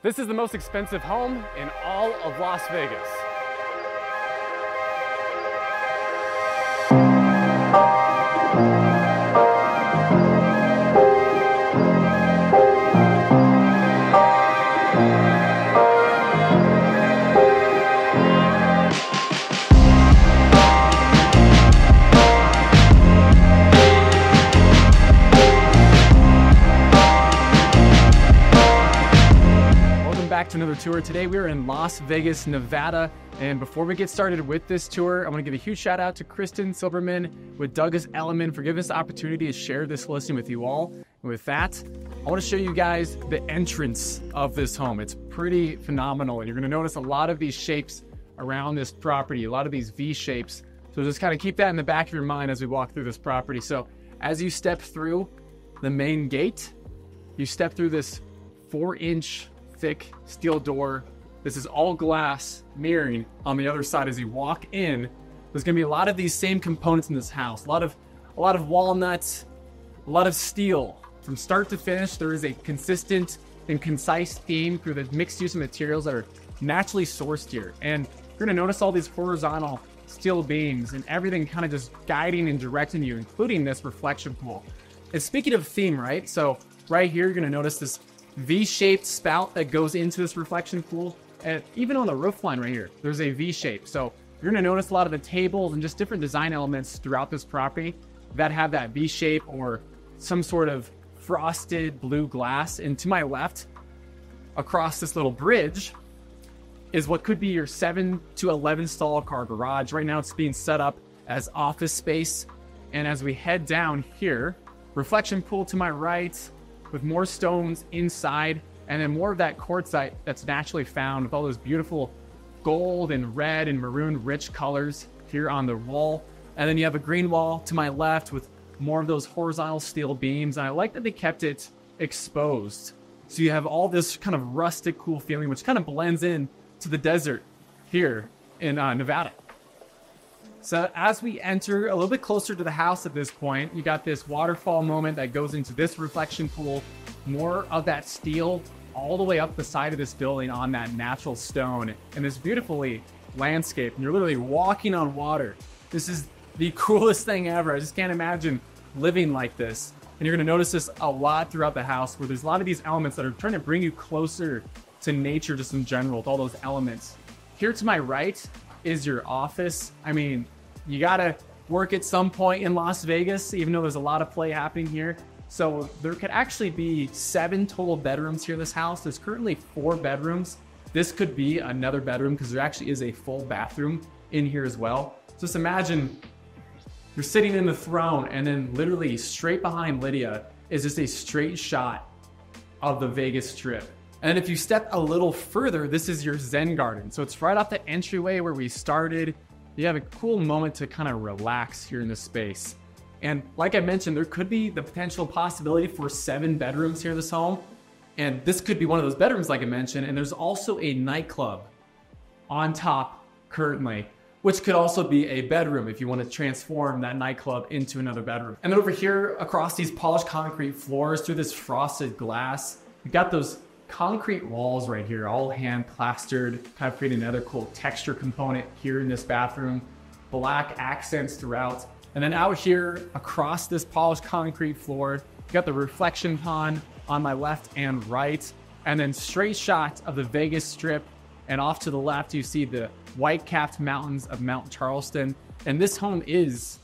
This is the most expensive home in all of Las Vegas. Back to another tour. Today we are in Las Vegas, Nevada, and before we get started with this tour, I want to give a huge shout out to Kristen Silberman with Douglas Elliman for giving us the opportunity to share this listing with you all. And with that, I want to show you guys the entrance of this home. It's pretty phenomenal, and you're going to notice a lot of these shapes around this property, a lot of these V shapes. So just kind of keep that in the back of your mind as we walk through this property. So as you step through the main gate, you step through this 4-inch thick steel door. This is all glass mirroring on the other side. As you walk in, there's going to be a lot of these same components in this house. A lot of walnuts, a lot of steel. From start to finish, there is a consistent and concise theme through the mixed use of materials that are naturally sourced here. And you're going to notice all these horizontal steel beams and everything kind of just guiding and directing you, including this reflection pool. And speaking of theme, right? So right here, you're going to notice this V-shaped spout that goes into this reflection pool. And even on the roof line right here, there's a V shape. So you're gonna notice a lot of the tables and just different design elements throughout this property that have that V shape or some sort of frosted blue glass. And to my left, across this little bridge, is what could be your 7 to 11 stall car garage. Right now it's being set up as office space. And as we head down here, reflection pool to my right, with more stones inside, and then more of that quartzite that's naturally found with all those beautiful gold and red and maroon rich colors here on the wall. And then you have a green wall to my left with more of those horizontal steel beams. And I like that they kept it exposed. So you have all this kind of rustic cool feeling, which kind of blends in to the desert here in Nevada. So as we enter a little bit closer to the house at this point, you got this waterfall moment that goes into this reflection pool, more of that steel all the way up the side of this building on that natural stone, and this beautifully landscape. And you're literally walking on water. This is the coolest thing ever. I just can't imagine living like this. And you're gonna notice this a lot throughout the house, where there's a lot of these elements that are trying to bring you closer to nature just in general with all those elements. Here to my right is your office. I mean, you gotta work at some point in Las Vegas, even though there's a lot of play happening here. So there could actually be 7 total bedrooms here in this house. There's currently 4 bedrooms. This could be another bedroom because there actually is a full bathroom in here as well. Just imagine you're sitting in the throne, and then literally straight behind Lydia is just a straight shot of the Vegas Strip. And if you step a little further, this is your Zen garden. So it's right off the entryway where we started. You have a cool moment to kind of relax here in this space. And like I mentioned, there could be the potential possibility for 7 bedrooms here in this home. And this could be one of those bedrooms like I mentioned. And there's also a nightclub on top currently, which could also be a bedroom if you want to transform that nightclub into another bedroom. And then over here across these polished concrete floors through this frosted glass, you've got those concrete walls right here, all hand plastered, kind of creating another cool texture component here in this bathroom. Black accents throughout. And then out here across this polished concrete floor, you got the reflection pond on my left and right, and then straight shots of the Vegas Strip. And off to the left, you see the white-capped mountains of Mount Charleston. And this home is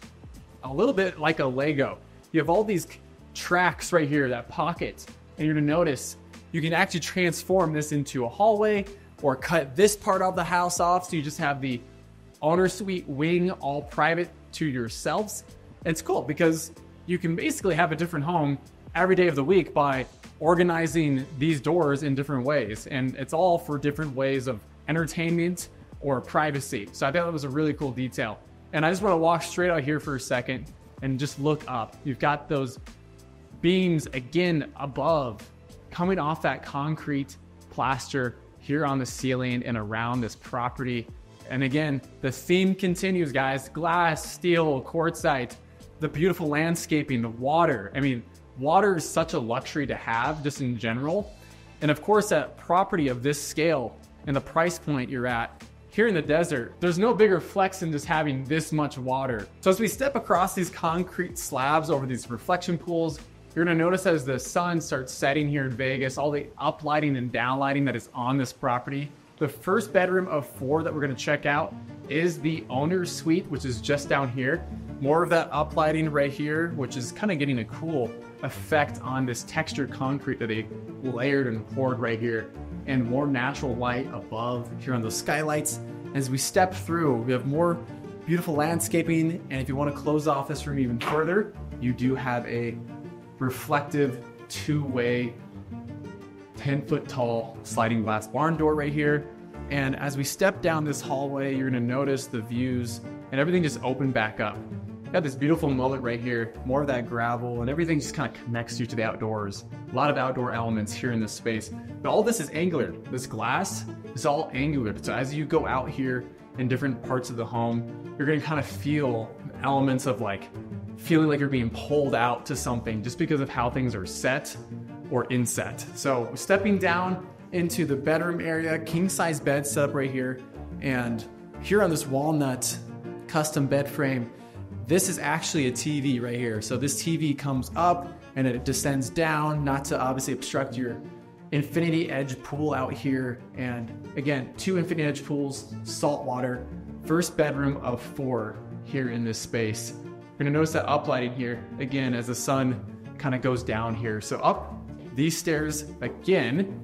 a little bit like a Lego. You have all these tracks right here, that pocket, and you're gonna notice you can actually transform this into a hallway or cut this part of the house off. So you just have the owner suite wing all private to yourselves. And it's cool because you can basically have a different home every day of the week by organizing these doors in different ways. And it's all for different ways of entertainment or privacy. So I thought that was a really cool detail. And I just want to walk straight out here for a second and just look up. You've got those beams again above, coming off that concrete plaster here on the ceiling and around this property. And again, the theme continues, guys. Glass, steel, quartzite, the beautiful landscaping, the water. I mean, water is such a luxury to have just in general. And of course, that property of this scale and the price point you're at here in the desert, there's no bigger flex than just having this much water. So as we step across these concrete slabs over these reflection pools, you're gonna notice as the sun starts setting here in Vegas, all the uplighting and downlighting that is on this property. The first bedroom of 4 that we're gonna check out is the owner's suite, which is just down here. More of that uplighting right here, which is kind of getting a cool effect on this textured concrete that they layered and poured right here, and more natural light above here on those skylights. As we step through, we have more beautiful landscaping, and if you want to close off this room even further, you do have a reflective 2-way 10-foot tall sliding glass barn door right here. And as we step down this hallway, you're going to notice the views and everything just open back up. You got this beautiful mullet right here, more of that gravel, and everything just kind of connects you to the outdoors. A lot of outdoor elements here in this space. But all this is angular. This glass is all angular. So as you go out here in different parts of the home, you're gonna kind of feel elements of like, feeling like you're being pulled out to something just because of how things are set or inset. So stepping down into the bedroom area, king size bed set up right here. And here on this walnut custom bed frame, this is actually a TV right here. So this TV comes up and it descends down, not to obviously obstruct your infinity edge pool out here. And again, 2 infinity edge pools, saltwater, first bedroom of 4 here in this space. You're gonna notice that uplighting here, again, as the sun kind of goes down here. So up these stairs, again,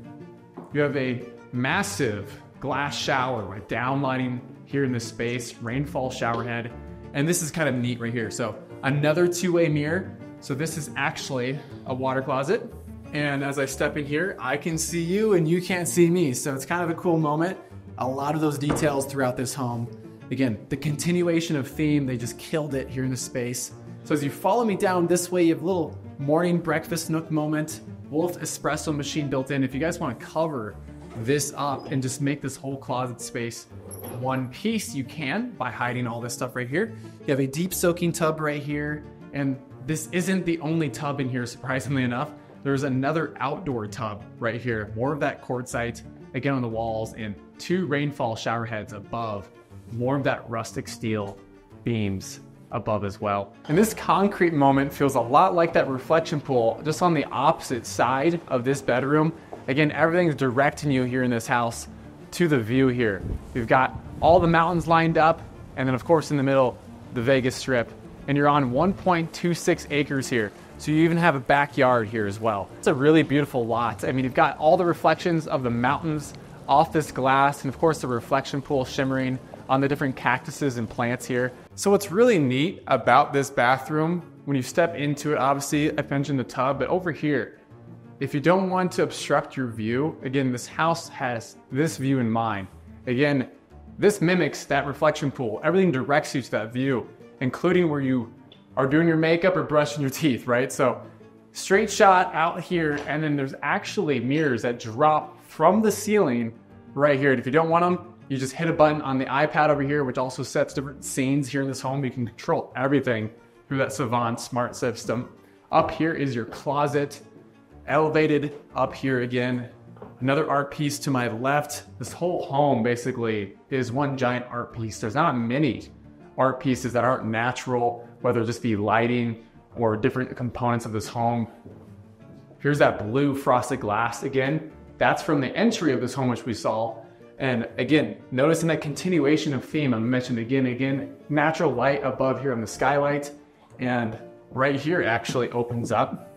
you have a massive glass shower with downlighting here in this space, rainfall shower head. And this is kind of neat right here. So another 2-way mirror. So this is actually a water closet. And as I step in here, I can see you and you can't see me. So it's kind of a cool moment. A lot of those details throughout this home. Again, the continuation of theme, they just killed it here in the space. So as you follow me down this way, you have a little morning breakfast nook moment. Wolf espresso machine built in. If you guys want to cover this up and just make this whole closet space one piece, you can by hiding all this stuff right here. You have a deep soaking tub right here, and this isn't the only tub in here, surprisingly enough. There's another outdoor tub right here, more of that quartzite again on the walls, and 2 rainfall shower heads above, more of that rustic steel beams above as well. And this concrete moment feels a lot like that reflection pool just on the opposite side of this bedroom. Again, everything's directing you here in this house to the view here. We've got all the mountains lined up, and then of course in the middle, the Vegas Strip. And you're on 1.26 acres here. So you even have a backyard here as well. It's a really beautiful lot. I mean, you've got all the reflections of the mountains off this glass, and of course the reflection pool shimmering on the different cactuses and plants here. So what's really neat about this bathroom, when you step into it, obviously I've mentioned the tub, but over here, if you don't want to obstruct your view, again, this house has this view in mind. Again, this mimics that reflection pool. Everything directs you to that view, including where you are doing your makeup or brushing your teeth, right? So straight shot out here, and then there's actually mirrors that drop from the ceiling right here. And if you don't want them, you just hit a button on the iPad over here, which also sets different scenes here in this home. You can control everything through that Savant smart system. Up here is your closet. Elevated up here again, another art piece to my left. This whole home basically is one giant art piece. There's not many art pieces that aren't natural, whether it just be lighting or different components of this home. Here's that blue frosted glass again. That's from the entry of this home, which we saw. And again, noticing that continuation of theme, I mentioned again, natural light above here on the skylight. And right here actually opens up.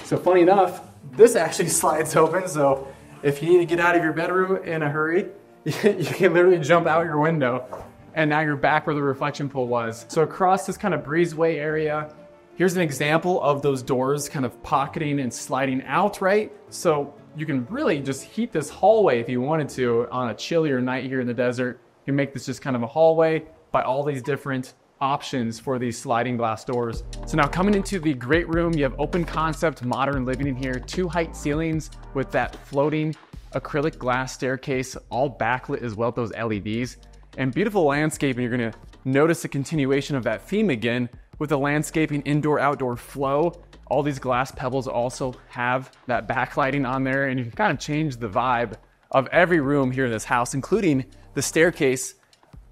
So funny enough, this actually slides open. So if you need to get out of your bedroom in a hurry, you can literally jump out your window and now you're back where the reflection pool was. So across this kind of breezeway area, here's an example of those doors kind of pocketing and sliding out, right? So you can really just heat this hallway if you wanted to on a chillier night here in the desert. You can make this just kind of a hallway by all these different options for these sliding glass doors. So now coming into the great room, you have open concept modern living in here, 2 height ceilings with that floating acrylic glass staircase, all backlit as well with those LEDs, and beautiful landscaping. You're gonna notice a continuation of that theme again with the landscaping indoor outdoor flow All these glass pebbles also have that backlighting on there, and you can kind of change the vibe of every room here in this house, including the staircase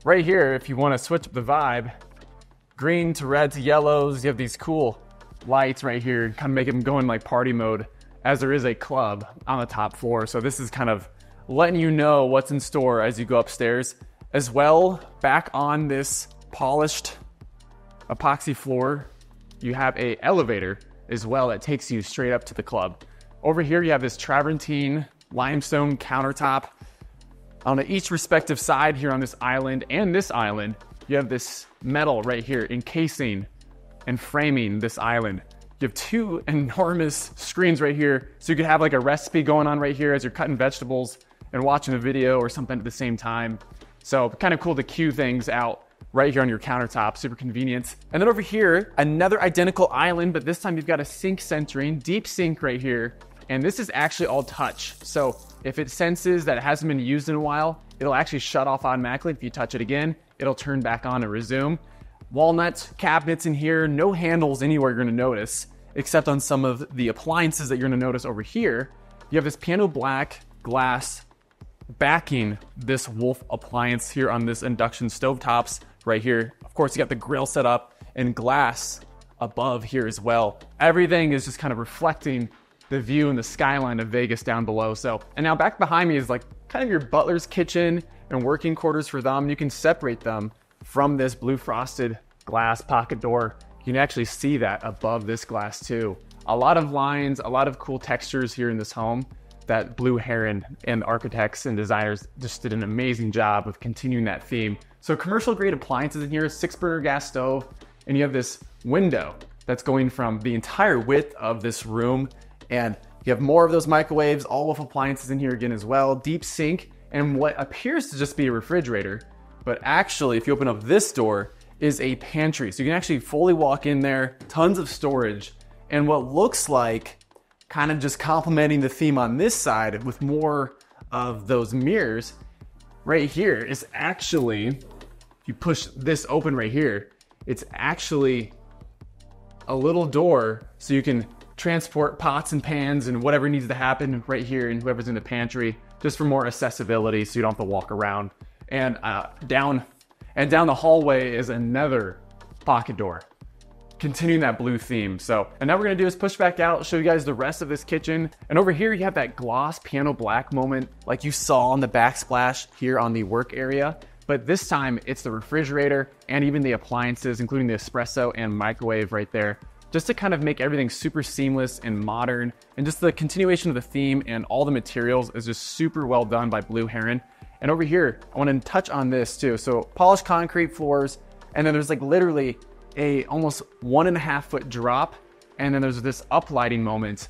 right here. If you want to switch up the vibe, green to red to yellows, you have these cool lights right here, kind of make them go in like party mode, as there is a club on the top floor. So this is kind of letting you know what's in store as you go upstairs. As well, back on this polished epoxy floor, you have a elevator as well that takes you straight up to the club. Over here, you have this travertine limestone countertop. On each respective side here on this island and this island, you have this metal right here encasing and framing this island. You have two enormous screens right here, so you could have like a recipe going on right here as you're cutting vegetables and watching a video or something at the same time. So kind of cool to cue things out right here on your countertop, super convenient. And then over here, another identical island, but this time you've got a sink centering, deep sink right here. And this is actually all touch. So if it senses that it hasn't been used in a while, it'll actually shut off automatically. If you touch it again, it'll turn back on and resume. Walnut cabinets in here, no handles anywhere you're gonna notice, except on some of the appliances that you're gonna notice over here. You have this piano black glass backing this Wolf appliance here on this induction stovetops right here. Of course, you got the grill set up and glass above here as well. Everything is just kind of reflecting the view and the skyline of Vegas down below. So, and now back behind me is like kind of your butler's kitchen and working quarters for them. You can separate them from this blue frosted glass pocket door. You can actually see that above this glass too. A lot of lines, a lot of cool textures here in this home that Blue Heron and architects and designers just did an amazing job of continuing that theme. So commercial grade appliances in here, 6-burner gas stove, and you have this window that's going from the entire width of this room, and you have more of those microwaves, all with appliances in here again as well, deep sink, and what appears to just be a refrigerator, but actually if you open up this door is a pantry. So you can actually fully walk in there, tons of storage, and what looks like kind of just complementing the theme on this side with more of those mirrors right here is actually, if you push this open right here, it's actually a little door so you can transport pots and pans and whatever needs to happen right here and whoever's in the pantry, just for more accessibility so you don't have to walk around. And down the hallway is another pocket door, continuing that blue theme. So, and now we're gonna do is push back out, show you guys the rest of this kitchen. And over here, you have that gloss piano black moment like you saw on the backsplash here on the work area. But this time it's the refrigerator and even the appliances, including the espresso and microwave right there, just to kind of make everything super seamless and modern. And just the continuation of the theme and all the materials is just super well done by Blue Heron. And over here, I want to touch on this too. So polished concrete floors, and then there's like literally a almost 1.5 foot drop, and then there's this uplighting moment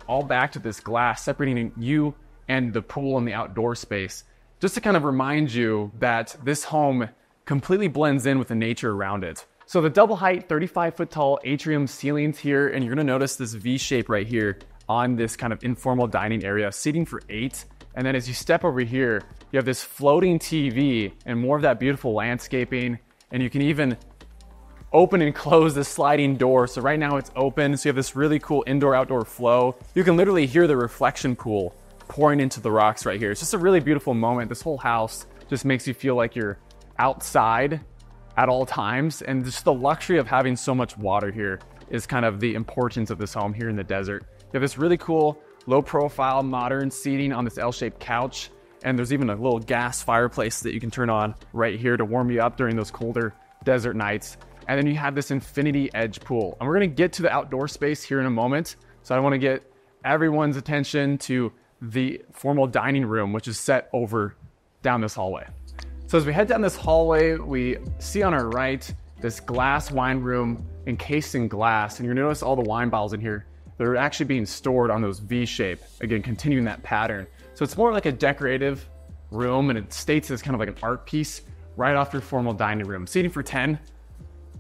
all back to this glass separating you and the pool and the outdoor space, just to kind of remind you that this home completely blends in with the nature around it. So the double height 35 foot tall atrium ceilings here, and you're gonna notice this V shape right here on this kind of informal dining area, seating for 8. And then as you step over here, you have this floating TV and more of that beautiful landscaping, and you can even open and close the sliding door. So right now it's open, so you have this really cool indoor-outdoor flow. You can literally hear the reflection pool pouring into the rocks right here. It's just a really beautiful moment. This whole house just makes you feel like you're outside at all times, and just the luxury of having so much water here is kind of the importance of this home here in the desert. You have this really cool low-profile modern seating on this L-shaped couch, and there's even a little gas fireplace that you can turn on right here to warm you up during those colder desert nights. And then you have this infinity edge pool. And we're gonna get to the outdoor space here in a moment. So I wanna get everyone's attention to the formal dining room, which is set over down this hallway. So as we head down this hallway, we see on our right, this glass wine room encased in glass. And you're gonna notice all the wine bottles in here. They're actually being stored on those V shape. Again, continuing that pattern. So it's more like a decorative room, and it states as kind of like an art piece right off your formal dining room. Seating for 10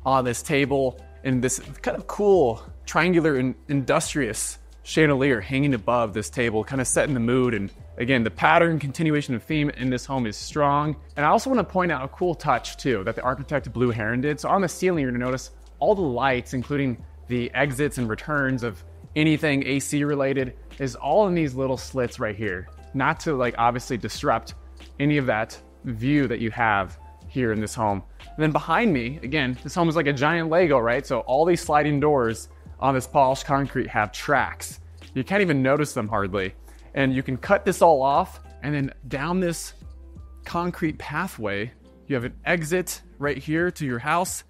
on this table, and this kind of cool triangular and industrious chandelier hanging above this table, kind of setting the mood. And again, the pattern continuation of theme in this home is strong. And I also want to point out a cool touch too that the architect Blue Heron did. So on the ceiling, you're gonna notice all the lights, including the exits and returns of anything AC related is all in these little slits right here. Not to like obviously disrupt any of that view that you have here in this home. And then behind me, again, this home is like a giant Lego, right? So all these sliding doors on this polished concrete have tracks. You can't even notice them hardly. And you can cut this all off, and then down this concrete pathway, you have an exit right here to your house,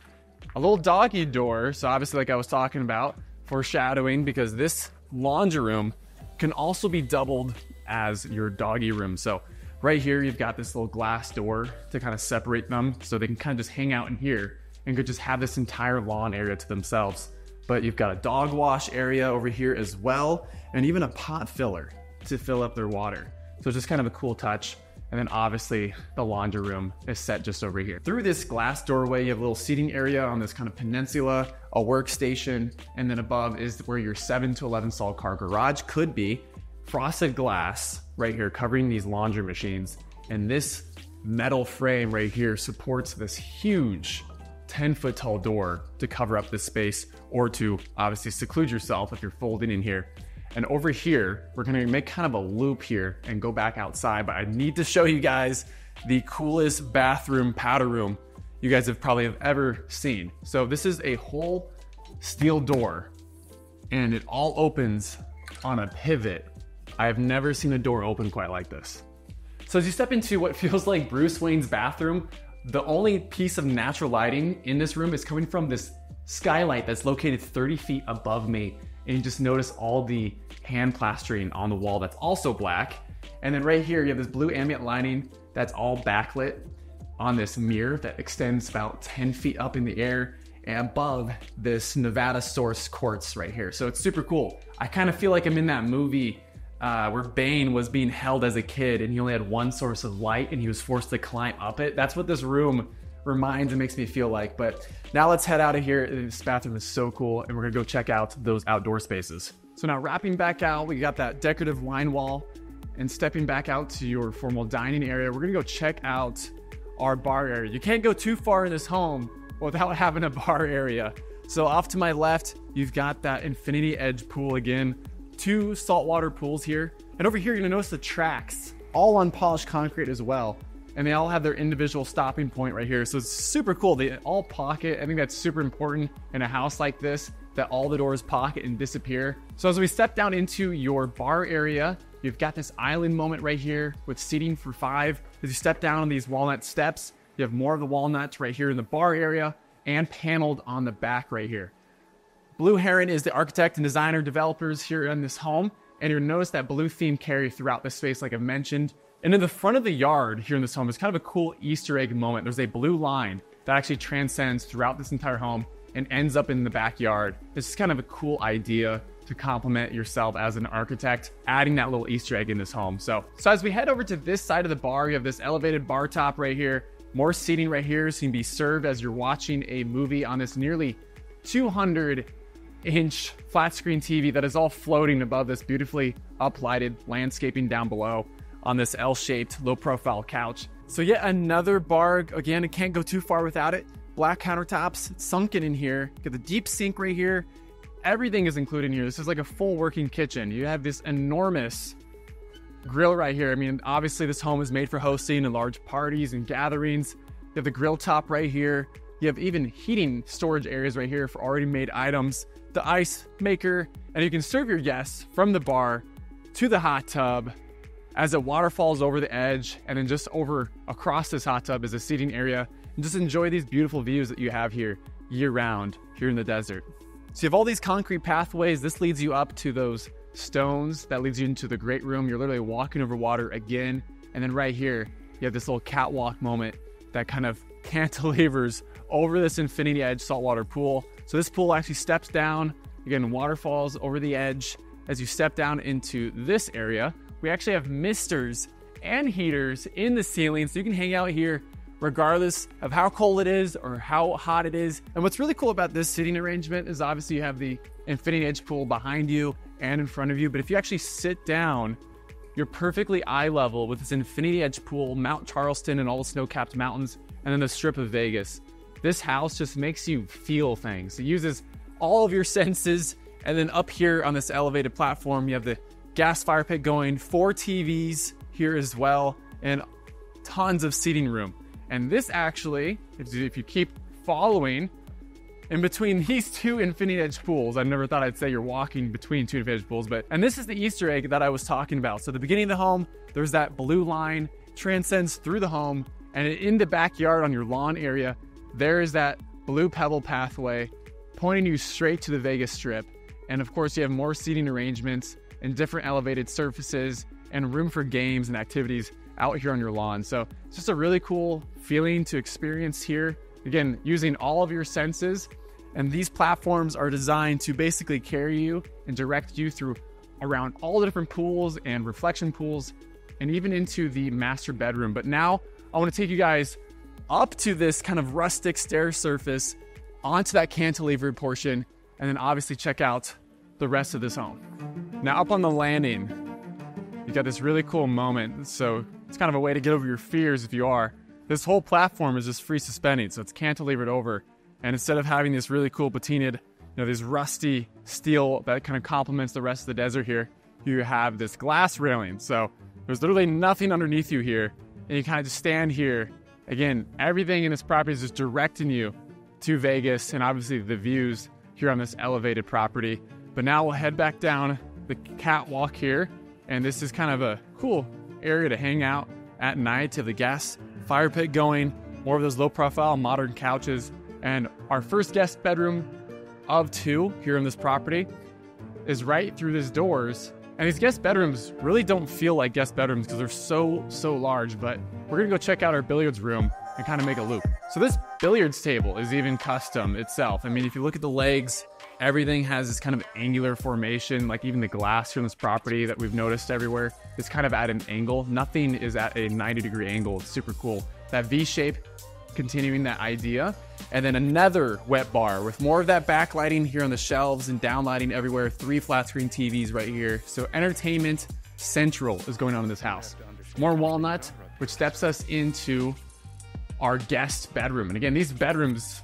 a little doggy door. So obviously, like I was talking about, foreshadowing, because this laundry room can also be doubled as your doggy room. So right here, you've got this little glass door to kind of separate them so they can kind of just hang out in here and could just have this entire lawn area to themselves. But you've got a dog wash area over here as well, and even a pot filler to fill up their water. So just kind of a cool touch. And then obviously the laundry room is set just over here. Through this glass doorway, you have a little seating area on this kind of peninsula, a workstation, and then above is where your 7 to 11 stall car garage could be. Frosted glass right here covering these laundry machines. And this metal frame right here supports this huge 10-foot tall door to cover up this space, or to obviously seclude yourself if you're folding in here. And over here, we're gonna make kind of a loop here and go back outside, but I need to show you guys the coolest bathroom powder room you guys have probably ever seen. So this is a whole steel door, and it all opens on a pivot. I have never seen a door open quite like this. So as you step into what feels like Bruce Wayne's bathroom, the only piece of natural lighting in this room is coming from this skylight that's located 30 feet above me. And you just notice all the hand plastering on the wall that's also black. And then right here, you have this blue ambient lighting that's all backlit on this mirror that extends about 10 feet up in the air and above this Nevada source quartz right here. So it's super cool. I kind of feel like I'm in that movie where Bane was being held as a kid and he only had one source of light and he was forced to climb up it. That's what this room reminds and makes me feel like. But now let's head out of here. This bathroom is so cool, and we're gonna go check out those outdoor spaces. So now wrapping back out, we got that decorative wine wall, and stepping back out to your formal dining area, we're gonna go check out our bar area. You can't go too far in this home without having a bar area. So off to my left, you've got that infinity edge pool again, 2 saltwater pools here. And over here, you're gonna notice the tracks, all on polished concrete as well. And they all have their individual stopping point right here. So it's super cool. They all pocket. I think that's super important in a house like this, that all the doors pocket and disappear. So as we step down into your bar area, you've got this island moment right here with seating for 5. As you step down on these walnut steps, you have more of the walnuts right here in the bar area and paneled on the back right here. Blue Heron is the architect and designer developers here in this home. And you'll notice that blue theme carry throughout the space like I mentioned. And in the front of the yard here in this home is kind of a cool Easter egg moment. There's a blue line that actually transcends throughout this entire home and ends up in the backyard. This is kind of a cool idea to complement yourself as an architect, adding that little Easter egg in this home. So as we head over to this side of the bar, you have this elevated bar top right here, more seating right here so you can be served as you're watching a movie on this nearly 200-inch flat screen TV that is all floating above this beautifully uplighted landscaping down below on this L-shaped low-profile couch. So yet another bar. Again, it can't go too far without it. Black countertops, sunken in here. Got the deep sink right here. Everything is included in here. This is like a full working kitchen. You have this enormous grill right here. I mean, obviously this home is made for hosting and large parties and gatherings. You have the grill top right here. You have even heating storage areas right here for already made items. The ice maker, and you can serve your guests from the bar to the hot tub as it waterfalls over the edge, and then just over across this hot tub is a seating area, and just enjoy these beautiful views that you have here year round here in the desert. So you have all these concrete pathways. This leads you up to those stones that leads you into the great room. You're literally walking over water again. And then right here, you have this little catwalk moment that kind of cantilevers over this infinity edge saltwater pool. So this pool actually steps down, again, waterfalls over the edge. As you step down into this area, we actually have misters and heaters in the ceiling, so you can hang out here regardless of how cold it is or how hot it is. And what's really cool about this seating arrangement is obviously you have the infinity edge pool behind you and in front of you, but if you actually sit down, you're perfectly eye level with this infinity edge pool, Mount Charleston and all the snow-capped mountains, and then the strip of Vegas. This house just makes you feel things. It uses all of your senses. And then up here on this elevated platform, you have the gas fire pit going, 4 TVs here as well, and tons of seating room. And this actually, if you keep following, in between these 2 infinity edge pools, I never thought I'd say you're walking between 2 infinity edge pools, and this is the Easter egg that I was talking about. So at the beginning of the home, there's that blue line, transcends through the home, and in the backyard on your lawn area, there is that blue pebble pathway pointing you straight to the Vegas Strip. And of course, you have more seating arrangements and different elevated surfaces and room for games and activities out here on your lawn. So it's just a really cool feeling to experience here. Again, using all of your senses. And these platforms are designed to basically carry you and direct you through around all the different pools and reflection pools and even into the master bedroom. But now I want to take you guys up to this kind of rustic stair surface onto that cantilever portion, and then obviously check out the rest of this home. Now up on the landing, you got this really cool moment. So it's kind of a way to get over your fears if you are. This whole platform is just free suspending, so it's cantilevered over. And instead of having this really cool patinaed, this rusty steel that kind of complements the rest of the desert here, you have this glass railing. So there's literally nothing underneath you here. And you kind of just stand here. Again, everything in this property is just directing you to Vegas and obviously the views here on this elevated property. But now we'll head back down the catwalk here. And this is kind of a cool area to hang out at night. To the gas fire pit going, more of those low profile modern couches. And our first guest bedroom of 2 here on this property is right through these doors. And these guest bedrooms really don't feel like guest bedrooms because they're so large, but we're gonna go check out our billiards room and kind of make a loop. So this billiards table is even custom itself. I mean, if you look at the legs, everything has this kind of angular formation, like even the glass here on this property that we've noticed everywhere is kind of at an angle. Nothing is at a 90-degree angle. It's super cool. That V shape, continuing that idea. And then another wet bar with more of that backlighting here on the shelves and downlighting everywhere. 3 flat screen TVs right here. So entertainment central is going on in this house. More walnut, which steps us into our guest bedroom. And again, these bedrooms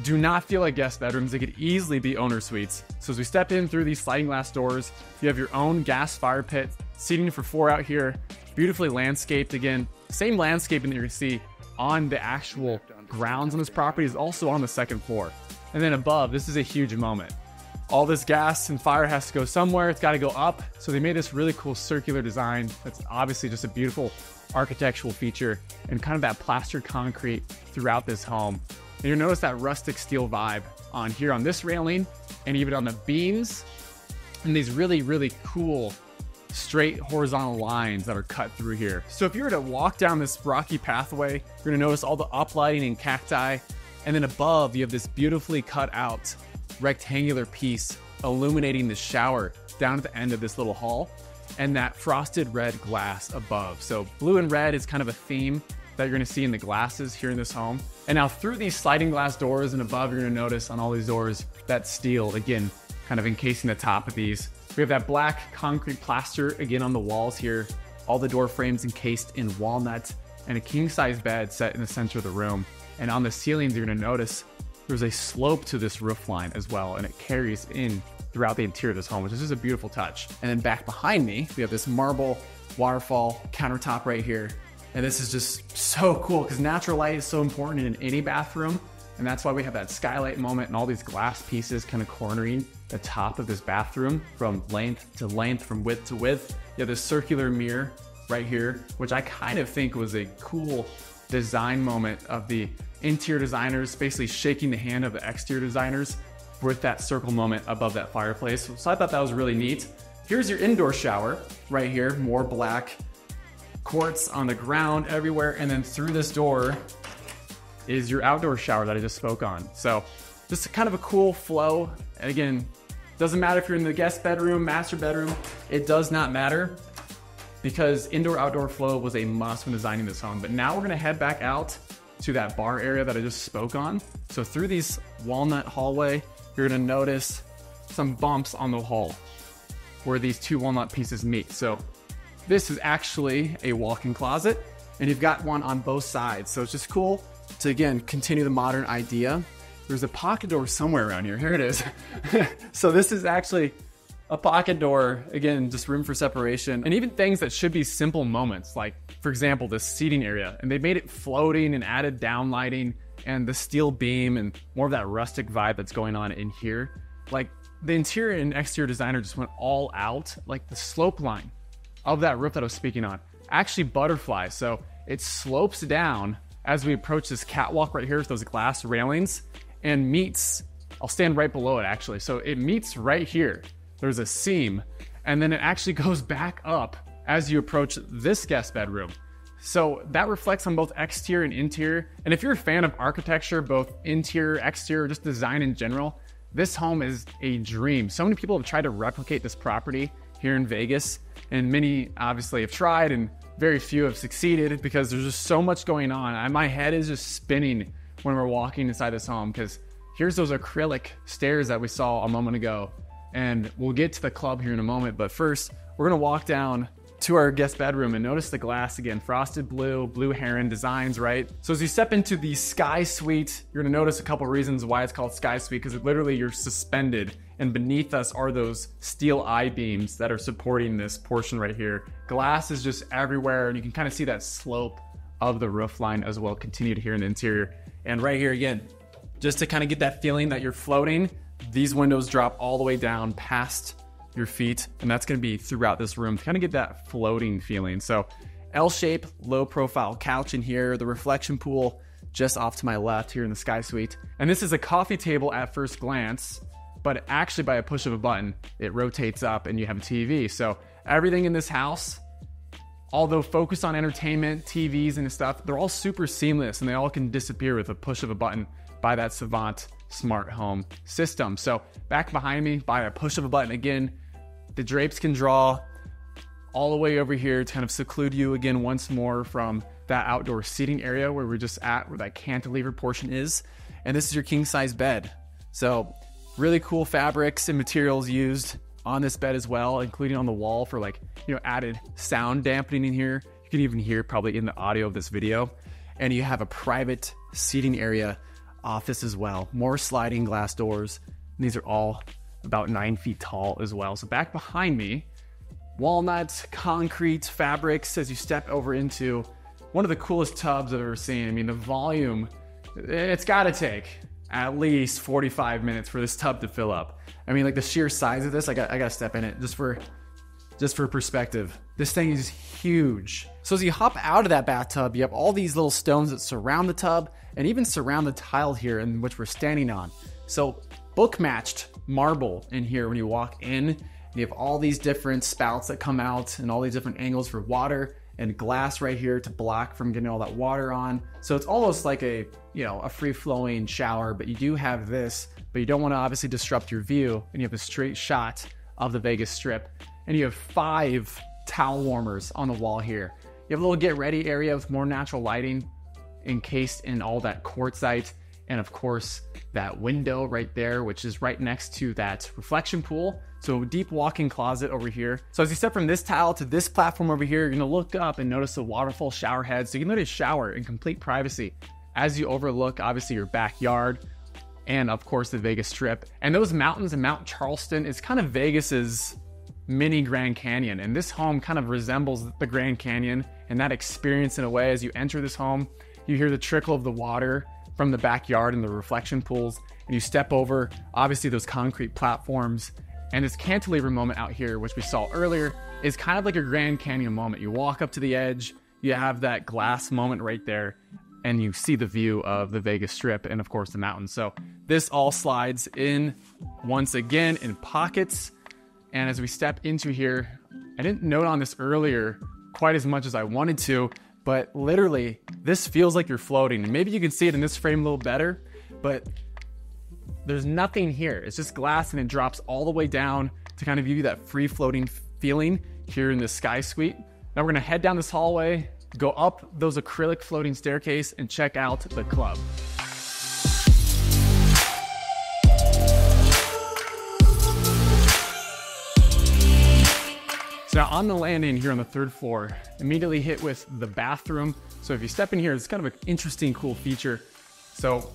do not feel like guest bedrooms. They could easily be owner suites. So as we step in through these sliding glass doors, you have your own gas fire pit, seating for 4 out here, beautifully landscaped. Again, same landscaping that you're gonna see on the actual grounds on this property is also on the 2nd floor. And then above, this is a huge moment. All this gas and fire has to go somewhere. It's got to go up. So they made this really cool circular design. That's obviously just a beautiful architectural feature and kind of that plastered concrete throughout this home. And you'll notice that rustic steel vibe on here on this railing and even on the beams and these really, really cool straight horizontal lines that are cut through here. So if you were to walk down this rocky pathway, you're gonna notice all the uplighting and cacti. And then above, you have this beautifully cut out rectangular piece illuminating the shower down at the end of this little hall and that frosted red glass above. So blue and red is kind of a theme that you're gonna see in the glasses here in this home. And now through these sliding glass doors and above, you're gonna notice on all these doors, that steel, again, kind of encasing the top of these. We have that black concrete plaster again on the walls here. All the door frames encased in walnut and a king size bed set in the center of the room. And on the ceilings, you're gonna notice there's a slope to this roof line as well. And it carries in throughout the interior of this home, which is just a beautiful touch. And then back behind me, we have this marble waterfall countertop right here. And this is just so cool because natural light is so important in any bathroom. And that's why we have that skylight moment and all these glass pieces kind of cornering the top of this bathroom from length to length, from width to width. You have this circular mirror right here, which I kind of think was a cool design moment of the interior designers, basically shaking the hand of the exterior designers with that circle moment above that fireplace. So I thought that was really neat. Here's your indoor shower right here, more black quartz on the ground everywhere. And then through this door is your outdoor shower that I just spoke on. So just kind of a cool flow. And again, doesn't matter if you're in the guest bedroom, master bedroom, it does not matter because indoor-outdoor flow was a must when designing this home. But now we're gonna head back out to that bar area that I just spoke on. So through these walnut hallway, you're gonna notice some bumps on the hull where these 2 walnut pieces meet. So this is actually a walk-in closet and you've got one on both sides. So it's just cool to, again, continue the modern idea there's a pocket door somewhere around here. Here it is. So this is actually a pocket door, again, just room for separation, and even things that should be simple moments, like for example, this seating area, and they made it floating and added down lighting and the steel beam and more of that rustic vibe that's going on in here. Like the interior and exterior designer just went all out. Like the slope line of that roof that I was speaking on actually butterflies, so it slopes down as we approach this catwalk right here with those glass railings and meets, I'll stand right below it actually, so it meets right here. There's a seam, and then it actually goes back up as you approach this guest bedroom. So that reflects on both exterior and interior. And if you're a fan of architecture, both interior, exterior, just design in general, this home is a dream. So many people have tried to replicate this property here in Vegas, and many obviously have tried, and very few have succeeded because there's just so much going on. My head is just spinning when we're walking inside this home, because here's those acrylic stairs that we saw a moment ago. And we'll get to the club here in a moment, but first we're gonna walk down to our guest bedroom and notice the glass again, frosted blue, blue heron designs, right? So as you step into the Sky Suite, you're gonna notice a couple reasons why it's called Sky Suite, because literally you're suspended, and beneath us are those steel I-beams that are supporting this portion right here. Glass is just everywhere, and you can kind of see that slope of the roof line as well continued here in the interior. And right here again, just to kind of get that feeling that you're floating, these windows drop all the way down past your feet, and that's going to be throughout this room to kind of get that floating feeling. So L-shape, low profile couch in here, the reflection pool just off to my left here in the Sky Suite. And this is a coffee table at first glance, but actually by a push of a button, it rotates up and you have a TV. So everything in this house, although focused on entertainment, TVs and stuff, they're all super seamless, and they all can disappear with a push of a button by that Savant smart home system. So back behind me, by a push of a button again, the drapes can draw all the way over here to kind of seclude you again once more from that outdoor seating area where we're just at, where that cantilever portion is. And this is your king size bed. So really cool fabrics and materials used on this bed as well, including on the wall for like, added sound dampening in here. You can even hear probably in the audio of this video. And you have a private seating area off this as well. More sliding glass doors. And these are all about 9 feet tall as well. So back behind me, walnut, concrete, fabrics as you step over into one of the coolest tubs I've ever seen. I mean, the volume, it's gotta take at least 45 minutes for this tub to fill up. I mean, like the sheer size of this, I gotta step in it just for perspective. This thing is huge. So as you hop out of that bathtub, you have all these little stones that surround the tub and even surround the tile here in which we're standing on. So book matched marble in here when you walk in. You have all these different spouts that come out and all these different angles for water, and glass right here to block from getting all that water on. So it's almost like a free flowing shower, but you do have this, but you don't want to obviously disrupt your view, and you have a straight shot of the Vegas Strip. And you have 5 towel warmers on the wall here. You have a little get ready area with more natural lighting encased in all that quartzite. And of course, that window right there, which is right next to that reflection pool. So deep walk-in closet over here. So as you step from this tile to this platform over here, you're gonna look up and notice the waterfall shower head. So you can literally shower in complete privacy as you overlook, obviously, your backyard and of course the Vegas Strip. And those mountains and Mount Charleston is kind of Vegas's mini Grand Canyon. And this home kind of resembles the Grand Canyon and that experience in a way. As you enter this home, you hear the trickle of the water from the backyard and the reflection pools, and you step over, obviously, those concrete platforms. And this cantilever moment out here, which we saw earlier, is kind of like a Grand Canyon moment. You walk up to the edge, you have that glass moment right there, and you see the view of the Vegas Strip and of course the mountains. So this all slides in once again in pockets. And as we step into here, I didn't note on this earlier quite as much as I wanted to, but literally this feels like you're floating. And maybe you can see it in this frame a little better, but there's nothing here. It's just glass, and it drops all the way down to kind of give you that free floating feeling here in the Sky Suite. Now we're gonna head down this hallway, go up those acrylic floating staircase, and check out the club. So now on the landing here on the 3rd floor, immediately hit with the bathroom. So if you step in here, it's kind of an interesting, cool feature. So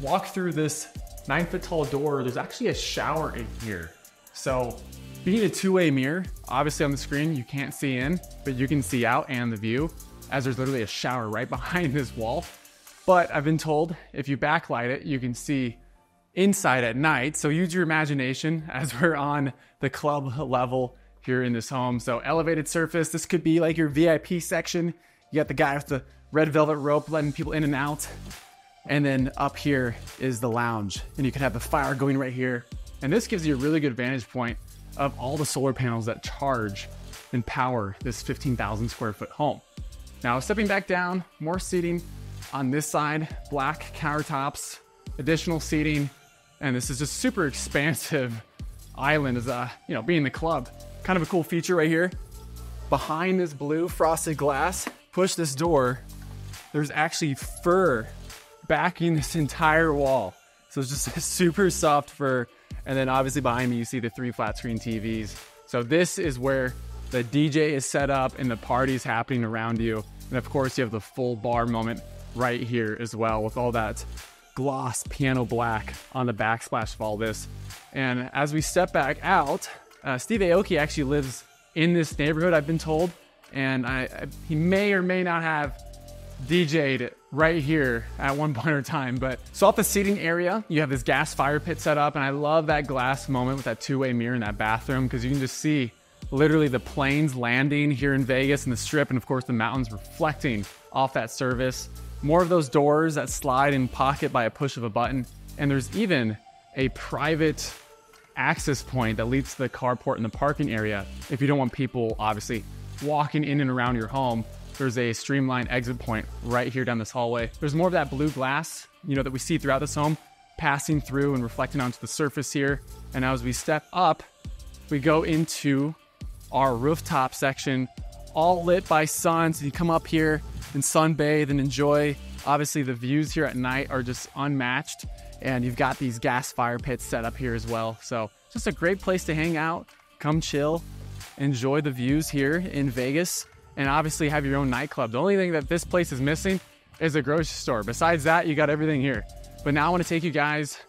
walk through this 9-foot tall door, there's actually a shower in here. So being a two-way mirror, obviously on the screen, you can't see in, but you can see out and the view, as there's literally a shower right behind this wall. But I've been told if you backlight it, you can see inside at night. So use your imagination as we're on the club level here in this home. So elevated surface, this could be like your VIP section. You got the guy with the red velvet rope letting people in and out. And then up here is the lounge, and you can have the fire going right here. And this gives you a really good vantage point of all the solar panels that charge and power this 15,000 square foot home. Now stepping back down, more seating on this side, black countertops, additional seating, and this is just super expansive island as being the club. Kind of a cool feature right here. Behind this blue frosted glass, push this door, there's actually fur backing this entire wall. So it's just a super soft fur. And then obviously behind me, you see the 3 flat screen TVs. So this is where the DJ is set up and the party's happening around you. And of course you have the full bar moment right here as well with all that gloss piano black on the backsplash of all this. And as we step back out, Steve Aoki actually lives in this neighborhood, I've been told. And he may or may not have DJ'd right here at one point in time. But so off the seating area, you have this gas fire pit set up, and I love that glass moment with that two-way mirror in that bathroom, because you can just see literally the planes landing here in Vegas and the Strip, and of course the mountains reflecting off that service. More of those doors that slide in pocket by a push of a button, and there's even a private access point that leads to the carport in the parking area if you don't want people obviously walking in and around your home. There's a streamlined exit point right here down this hallway. There's more of that blue glass, that we see throughout this home, passing through and reflecting onto the surface here. And as we step up, we go into our rooftop section, all lit by sun. So you come up here and sunbathe and enjoy. Obviously the views here at night are just unmatched. And you've got these gas fire pits set up here as well. So just a great place to hang out, come chill, enjoy the views here in Vegas, and obviously have your own nightclub. The only thing that this place is missing is a grocery store. Besides that, you got everything here. But now I want to take you guys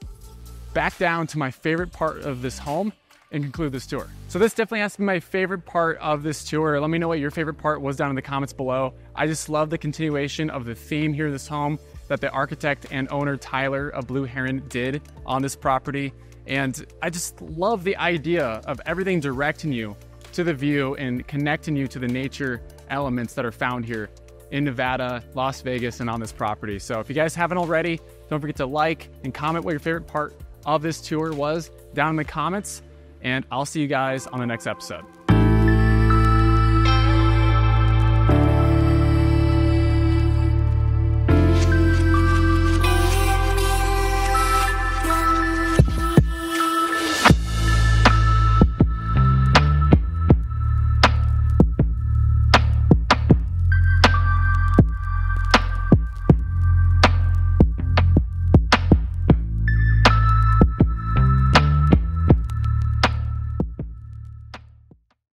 back down to my favorite part of this home and conclude this tour. So this definitely has to be my favorite part of this tour. Let me know what your favorite part was down in the comments below. I just love the continuation of the theme here in this home that the architect and owner Tyler of Blue Heron did on this property. And I just love the idea of everything directing you to the view and connecting you to the nature elements that are found here in Nevada, Las Vegas, and on this property. So if you guys haven't already, don't forget to like and comment what your favorite part of this tour was down in the comments, and I'll see you guys on the next episode.